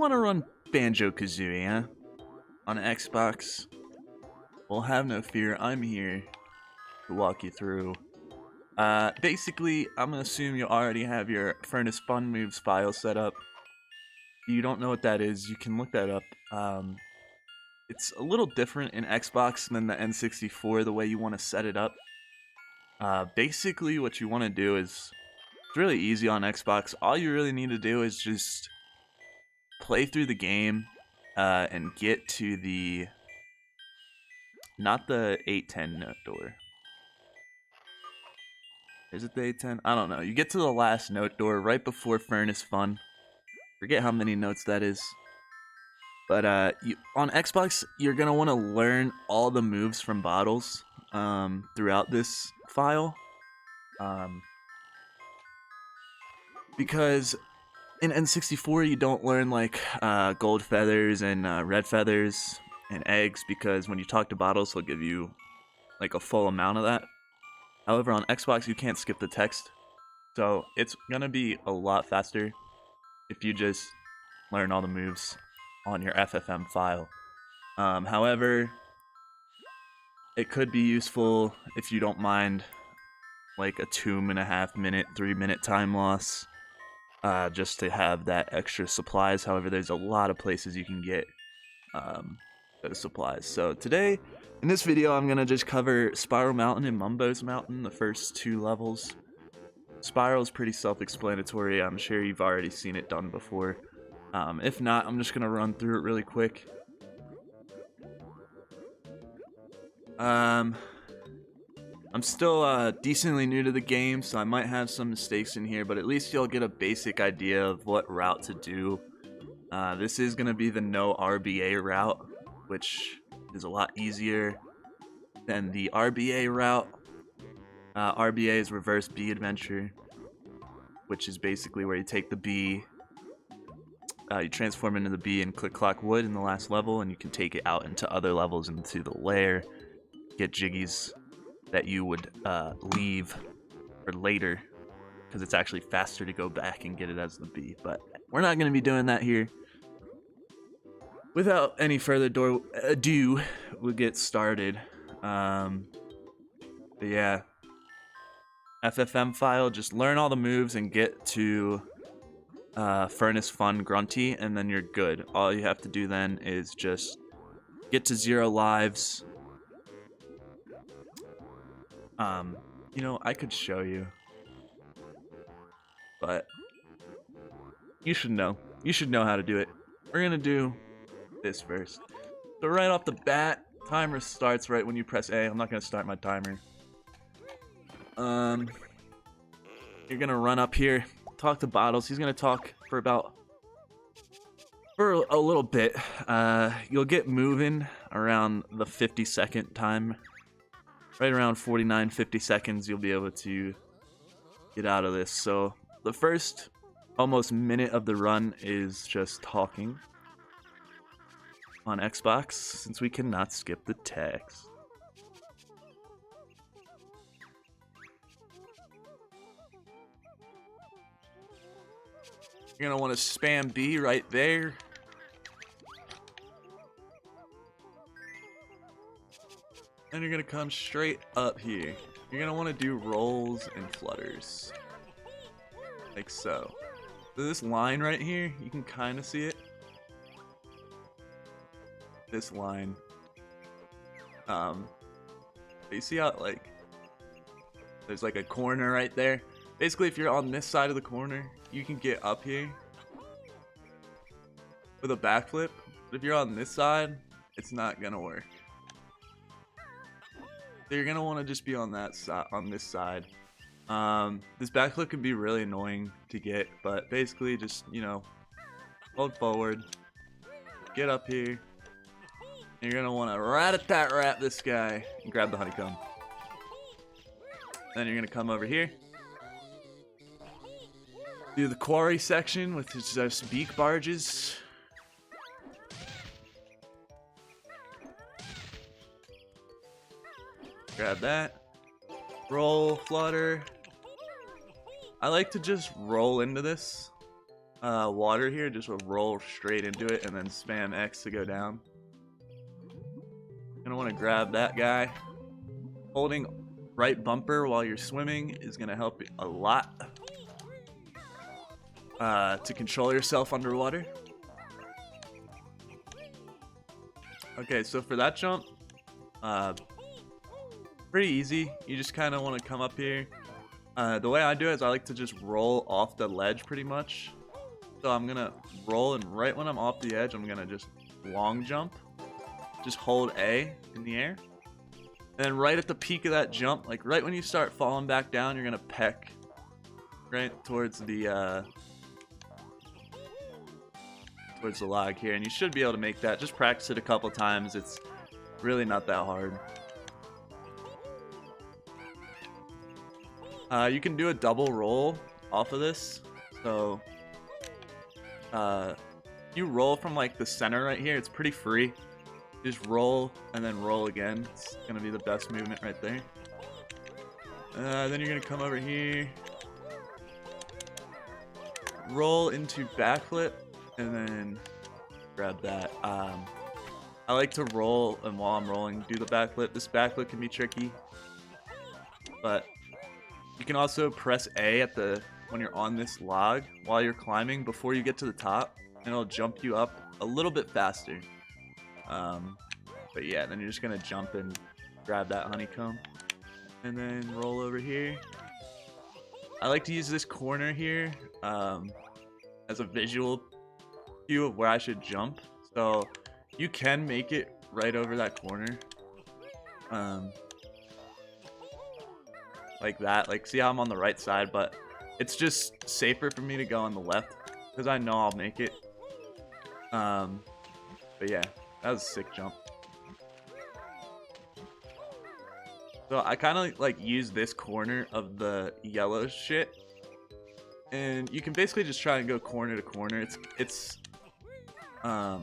want to run Banjo-Kazooie, huh? On Xbox? Well, have no fear, I'm here to walk you through. Basically, I'm gonna assume you already have your Furnace Fun Moves file set up. If you don't know what that is, you can look that up. It's a little different in Xbox than the N64, the way you want to set it up. Basically, what you want to do is, it's really easy on Xbox. All you really need to do is just play through the game and get to the, not the 810 note door. Is it the 810? I don't know. You get to the last note door right before Furnace Fun. Forget how many notes that is. But on Xbox, you're going to want to learn all the moves from bottles throughout this file. Because in N64, you don't learn like gold feathers and red feathers and eggs, because when you talk to bottles, they'll give you like a full amount of that. However, on Xbox, you can't skip the text. So it's going to be a lot faster if you just learn all the moves on your FFM file. However, it could be useful if you don't mind like a 2.5 minute, 3 minute time loss, just to have that extra supplies. However, there's a lot of places you can get those supplies. So today, in this video, I'm gonna just cover Spiral Mountain and Mumbo's Mountain, the first 2 levels. Spiral is pretty self-explanatory. I'm sure you've already seen it done before. If not, I'm just gonna run through it really quick. I'm still decently new to the game, so I might have some mistakes in here, but at least you'll get a basic idea of what route to do. This is gonna be the No Rba route, which is a lot easier than the RBA route. RBA is Reverse Bee Adventure, which is basically where you take the bee, you transform into the bee and click clock wood in the last level, and you can take it out into other levels into the lair, get jiggies that you would leave for later, because it's actually faster to go back and get it as the bee. But we're not going to be doing that here. Without any further ado, we'll get started. But yeah, FFM file, just learn all the moves and get to Furnace Fun Grunty, and then you're good. All you have to do then is just get to 0 lives. You know, I could show you, but you should know. You should know how to do it. We're gonna do this first. So right off the bat, timer starts right when you press A. I'm not gonna start my timer. You're gonna run up here, talk to Bottles. He's gonna talk for a little bit. You'll get moving around the 50-second time. Right around 49, 50 seconds, you'll be able to get out of this. So the first almost minute of the run is just talking on Xbox, since we cannot skip the text. You're gonna want to spam B right there. And you're gonna come straight up here. You're gonna want to do rolls and flutters, like so. So this line right here, you can kind of see it. This line. You see how like there's like a corner right there. Basically, if you're on this side of the corner, you can get up here with a backflip. But if you're on this side, it's not gonna work. So you're gonna want to just be on that side, on this side. This backflip can be really annoying to get, but basically just, you know, hold forward, get up here, and you're gonna want to rat-a-tat-rat this guy and grab the honeycomb. Then you're gonna come over here, do the quarry section with just beak barges. Grab that. Roll, flutter. I like to just roll into this. water here, just roll straight into it and then spam X to go down. Gonna want to grab that guy. Holding right bumper while you're swimming is gonna help a lot to control yourself underwater. Okay, so for that jump, pretty easy. You just kind of want to come up here. The way I do it is I like to just roll off the ledge pretty much. So I'm gonna roll, and right when I'm off the edge, I'm gonna just long jump. Just hold A in the air. And then right at the peak of that jump, like right when you start falling back down, you're gonna peck right towards the log here, and you should be able to make that. Just practice it a couple times. It's really not that hard. You can do a double roll off of this. So you roll from like the center right here. It's pretty free. Just roll and then roll again. It's gonna be the best movement right there. Then you're gonna come over here, roll into backflip, and then grab that. I like to roll, and while I'm rolling, do the backflip. This backflip can be tricky, but you can also press A at when you're on this log while you're climbing before you get to the top, and it'll jump you up a little bit faster. But yeah, then you're just gonna jump and grab that honeycomb, and then roll over here. I like to use this corner here as a visual cue of where I should jump. So you can make it right over that corner, like that. Like, see how I'm on the right side, but it's just safer for me to go on the left because I know I'll make it. But yeah, that was a sick jump. So I kind of like use this corner of the yellow shit, and you can basically just try and go corner to corner. It's a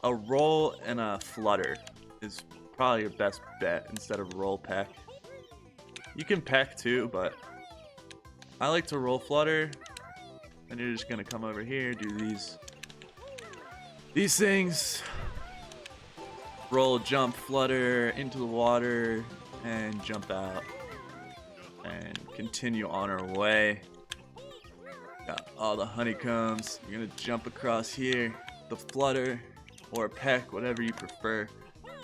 roll and a flutter is probably your best bet instead of roll peck. You can peck too, but I like to roll flutter. And you're just gonna come over here, do these things. Roll, jump, flutter into the water, and jump out. And continue on our way. Got all the honeycombs. You're gonna jump across here, the flutter, or peck, whatever you prefer.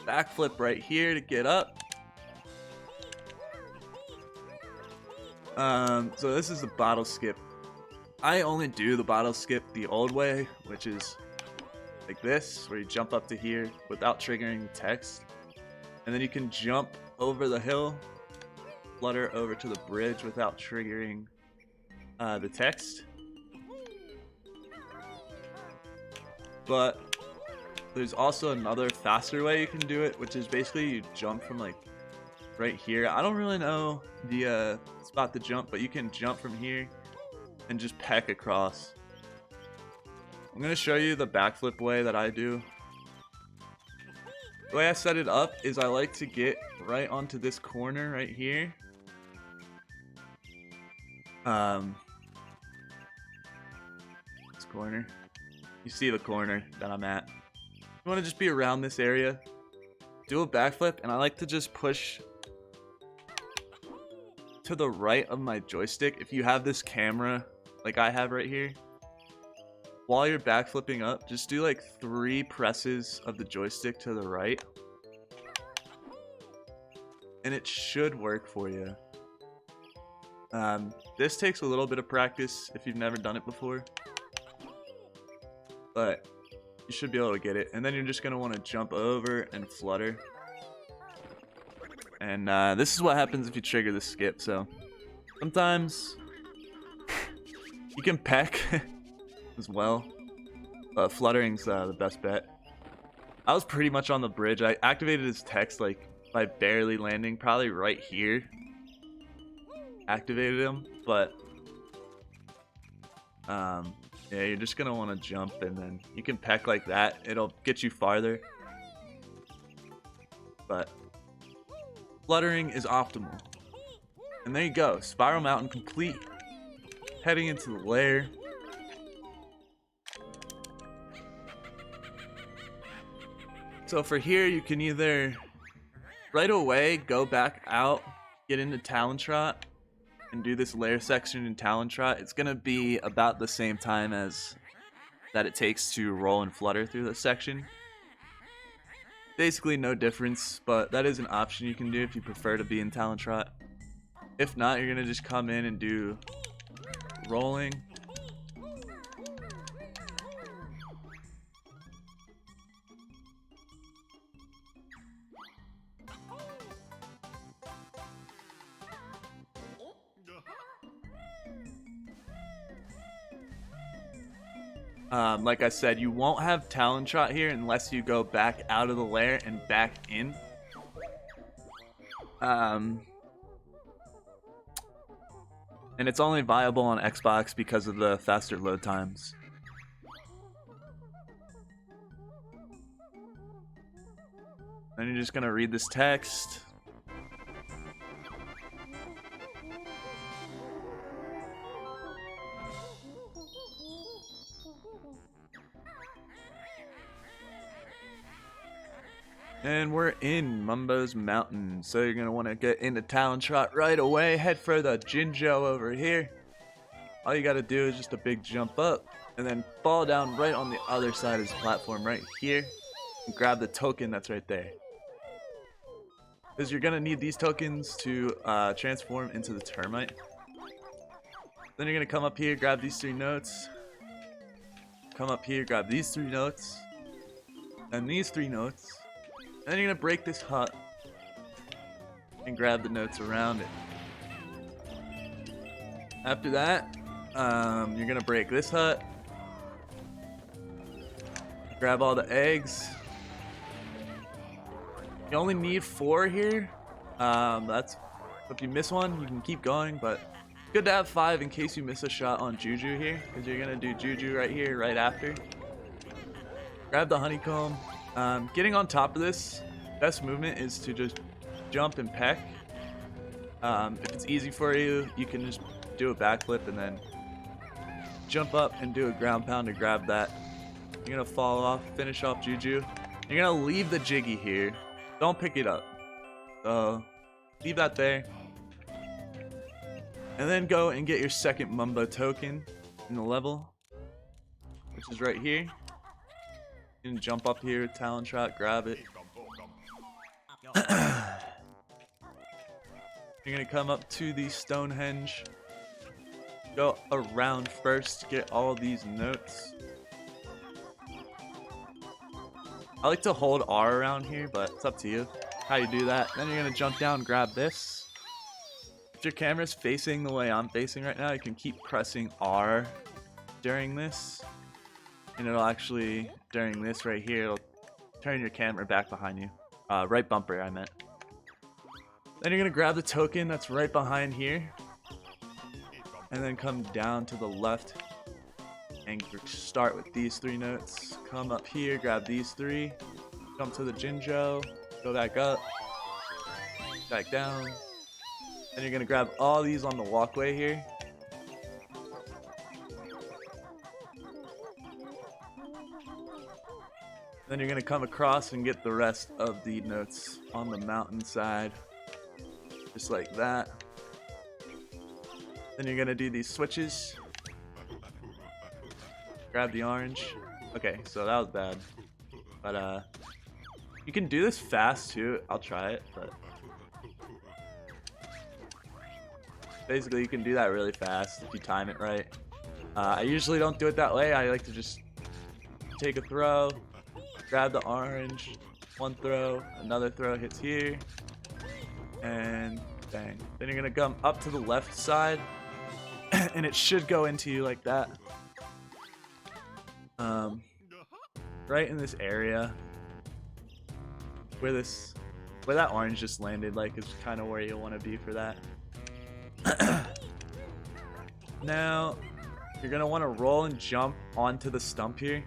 Backflip right here to get up. So this is the bottle skip. I only do the bottle skip the old way, which is like this, where you jump up to here without triggering the text. And then you can jump over the hill, flutter over to the bridge without triggering the text. But there's also another faster way you can do it, which is basically you jump from like right here. I don't really know the spot to jump, but you can jump from here and just peck across. I'm going to show you the backflip way that I do. The way I set it up is I like to get right onto this corner right here. This corner. You see the corner that I'm at. You want to just be around this area. Do a backflip, and I like to just push to the right of my joystick. If you have this camera like I have right here, while you're backflipping up, just do like 3 presses of the joystick to the right, and it should work for you. This takes a little bit of practice if you've never done it before, but you should be able to get it. And then you're just going to want to jump over and flutter. And this is what happens if you trigger the skip. So sometimes you can peck as well, but fluttering's the best bet. I was pretty much on the bridge. I activated his text like by barely landing, probably right here. Activated him, but yeah, you're just gonna want to jump, and then you can peck like that. It'll get you farther, but fluttering is optimal. And there you go, Spiral Mountain complete. Heading into the lair. So for here, you can either right away go back out, get into Talon Trot, and do this lair section in Talon Trot. It's gonna be about the same time as that it takes to roll and flutter through this section. Basically no difference, but that is an option you can do if you prefer to be in Talon Trot. If not, you're gonna just come in and do rolling. Like I said, you won't have Talon Trot here unless you go back out of the lair and back in. And it's only viable on Xbox because of the faster load times. Then you're just gonna read this text. And we're in Mumbo's Mountain, so you're gonna want to get into Talon Trot right away. Head for the Jinjo over here. All you gotta do is just a big jump up, and then fall down right on the other side of this platform right here, and grab the token that's right there. Because you're gonna need these tokens to transform into the termite. Then you're gonna come up here, grab these 3 notes. Come up here, grab these 3 notes, and these 3 notes. Then you're gonna break this hut and grab the notes around it. After that, you're gonna break this hut, grab all the eggs. You only need 4 here. That's if you miss one, you can keep going, but good to have 5 in case you miss a shot on Juju here, because you're gonna do Juju right here, right after. Grab the honeycomb. Getting on top of this, best movement is to just jump and peck. If it's easy for you, you can just do a backflip and then jump up and do a ground pound to grab that. You're gonna fall off, finish off Juju. You're gonna leave the Jiggy here. Don't pick it up. So leave that there. And then go and get your second Mumbo token in the level, which is right here. You can jump up here, Talon Trot, grab it. You're gonna come up to the Stonehenge. Go around first, get all these notes. I like to hold R around here, but it's up to you how you do that. Then you're gonna jump down, grab this. If your camera's facing the way I'm facing right now, you can keep pressing R during this. And it'll actually, during this right here, it'll turn your camera back behind you. Right bumper, I meant. Then you're gonna grab the token that's right behind here. And then come down to the left and start with these 3 notes. Come up here, grab these 3. Come to the Jinjo, go back up, back down. Then you're gonna grab all these on the walkway here. Then you're gonna come across and get the rest of the notes on the mountainside. Just like that. Then you're gonna do these switches. Grab the orange. Okay, so that was bad. But you can do this fast too. I'll try it, but basically you can do that really fast if you time it right. I usually don't do it that way. I like to just take a throw, grab the orange, 1 throw, another throw hits here, and bang. Then you're gonna come up to the left side, and it should go into you like that. Right in this area, where that orange just landed, like, is kind of where you want to be for that. Now, you're gonna want to roll and jump onto the stump here.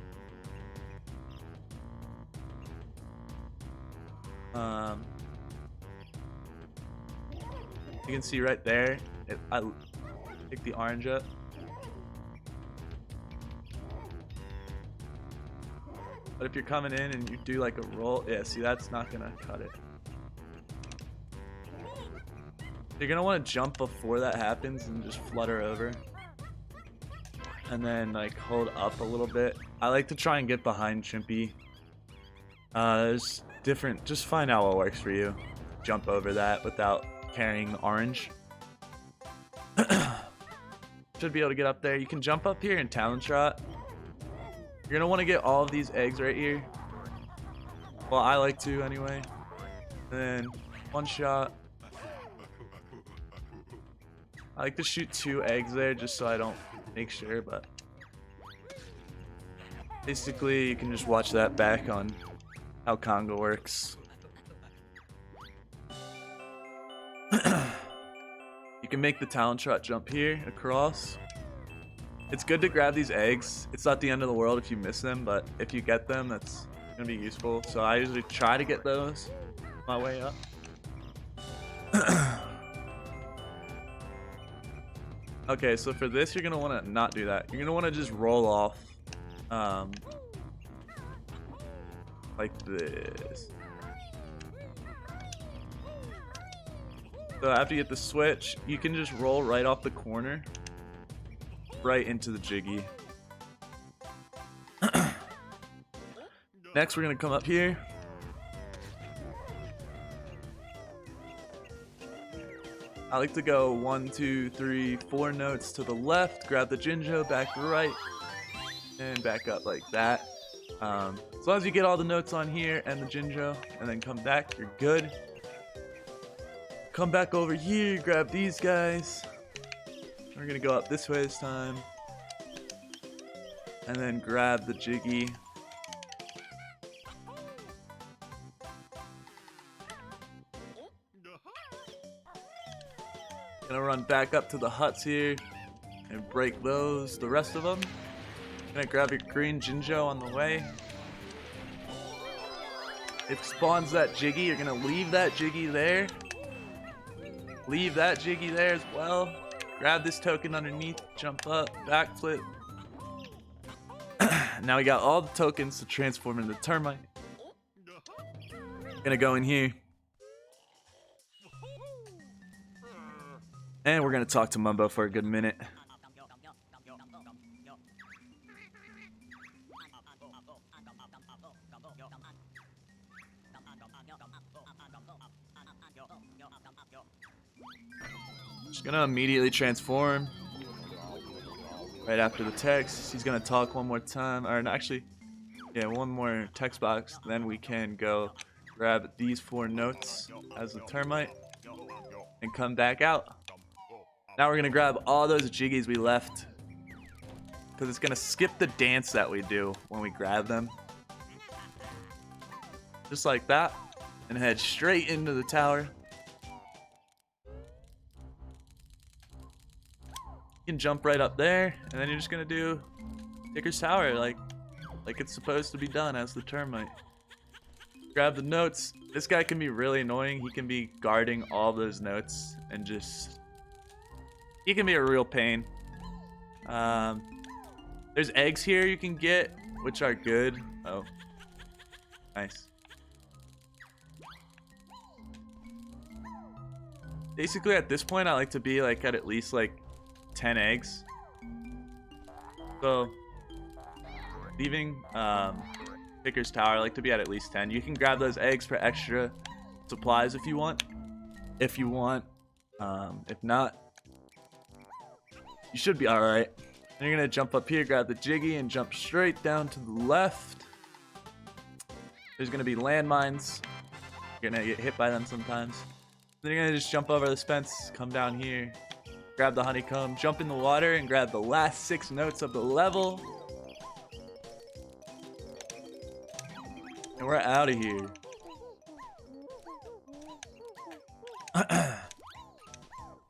You can see right there, I pick the orange up. But if you're coming in and you do like a roll, yeah, see, that's not gonna cut it. You're gonna want to jump before that happens and just flutter over. And then like hold up a little bit. I like to try and get behind Chimpy. There's different, just find out what works for you. Jump over that without carrying the orange. Should be able to get up there. You can jump up here and talon shot. You're gonna want to get all of these eggs right here. Well, I like to anyway. And then one shot. I like to shoot 2 eggs there just so I don't make sure, but basically you can just watch that back on how Conga works. You can make the talon shot jump here across. It's good to grab these eggs. It's not the end of the world if you miss them, but if you get them, that's gonna be useful. So I usually try to get those my way up. Okay, so for this, you're gonna want to not do that. You're gonna want to just roll off, like this. So after you get the switch, you can just roll right off the corner, right into the jiggy. Next, we're gonna come up here. I like to go 1, 2, 3, 4 notes to the left, grab the Jinjo, back right, and back up like that. As long as you get all the notes on here and the Jinjo, and then come back, you're good. Come back over here, grab these guys. We're gonna go up this way this time. And then grab the Jiggy. Gonna run back up to the huts here and break those, the rest of them. Gonna grab your green Jinjo on the way. It spawns that Jiggy, you're gonna leave that Jiggy there. Leave that Jiggy there as well. Grab this token underneath, jump up, backflip. Now we got all the tokens to transform into termite. Gonna go in here. And we're gonna talk to Mumbo for a good minute. Just gonna immediately transform right after the text. He's gonna talk one more time, or actually, yeah, one more text box. Then we can go grab these 4 notes as a termite and come back out. Now we're gonna grab all those jiggies we left because it's gonna skip the dance that we do when we grab them. Just like that, and head straight into the tower. You can jump right up there, and then you're just gonna do Ticker's Tower like it's supposed to be done as the termite. Grab the notes. This guy can be really annoying. He can be guarding all those notes and just... he can be a real pain. There's eggs here you can get, which are good. Oh, nice. Basically, at this point, I like to be like at least like 10 eggs. So, leaving Ticker's Tower, I like to be at least 10. You can grab those eggs for extra supplies if you want. If not, you should be alright. Then you're gonna jump up here, grab the Jiggy, and jump straight down to the left. There's gonna be landmines. You're gonna get hit by them sometimes. Then you're gonna just jump over the fence, come down here, grab the honeycomb, jump in the water, and grab the last 6 notes of the level. And we're out of here.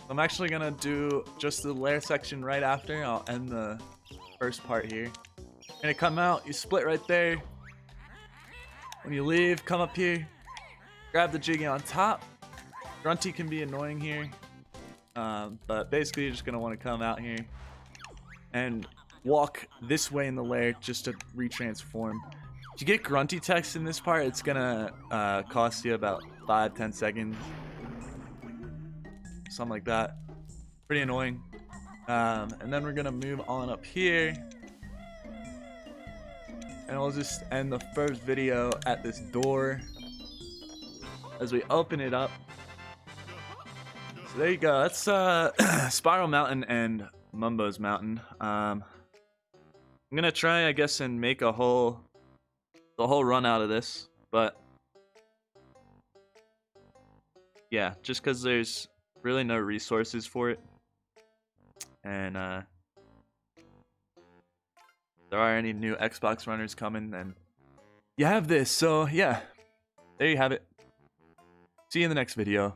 I'm actually gonna do just the lair section right after. I'll end the first part here. You're gonna come out, you split right there. When you leave, come up here, grab the Jiggy on top. Grunty can be annoying here, but basically you're just gonna want to come out here and walk this way in the lair just to retransform. To get grunty text in this part, it's gonna cost you about 5-10 seconds. Something like that. Pretty annoying. And then we're gonna move on up here. And we'll just end the first video at this door as we open it up. So there you go. That's Spiral Mountain and Mumbo's Mountain. I'm gonna try, I guess, and make the whole run out of this, but yeah, just because there's really no resources for it, and there are any new Xbox runners coming, then you have this. So yeah, there you have it. See you in the next video.